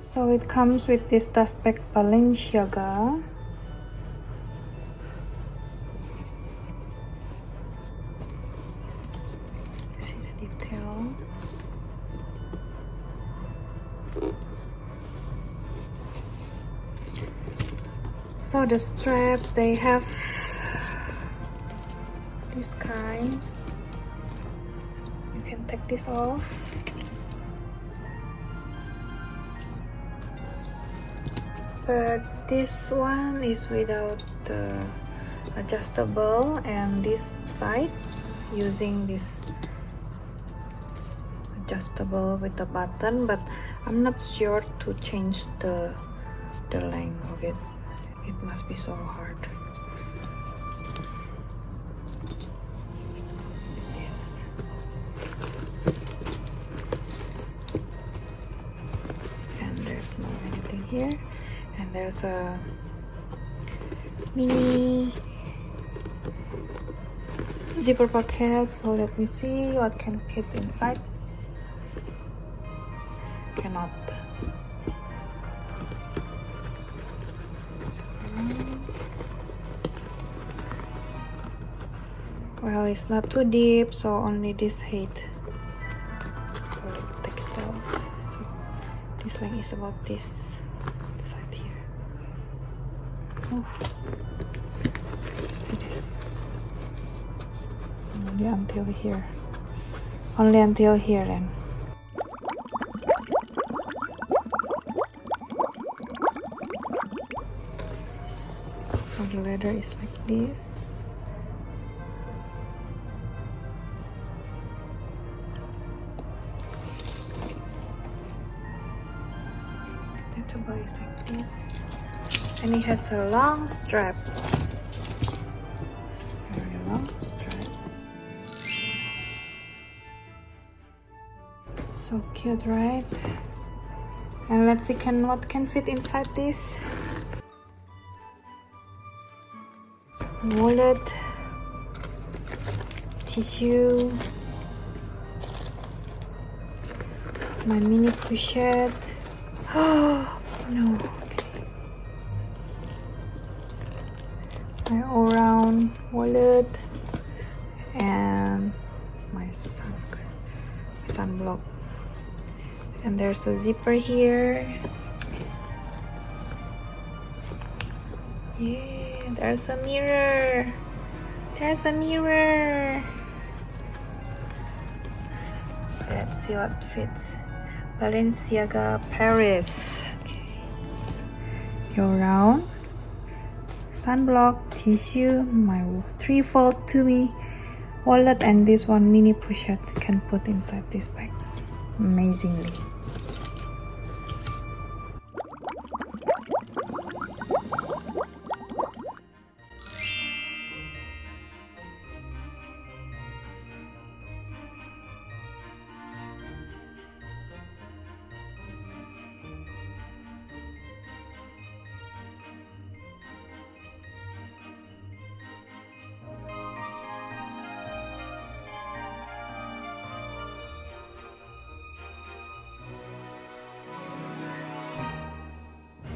So it comes with this dust bag Balenciaga. See the detail. So the strap, they have this kind. You can take this off. But this one is without the adjustable, and this side using this adjustable with the button, but I'm not sure to change the length of it. It must be so hard. And there's no anything here. And there's a mini zipper pocket, so let me see what can fit inside. Cannot. Well, it's not too deep, so only this height. So let's take it out. So this length is about this side here. Oh. See this? Only until here. Only until here then. So the leather is like this. The is like this, and it has a long strap. Very long strap. So cute, right? And let's see what can fit inside this. Wallet, tissue, my mini pochette. Oh no, okay. My all-round wallet and my sunblock. And there's a zipper here. Yeah, there's a mirror. There's a mirror. Let's see what fits. Balenciaga Paris. Okay. Go round. Sunblock, tissue, my 3-fold to me wallet, and this one mini pochette can put inside this bag. Amazingly.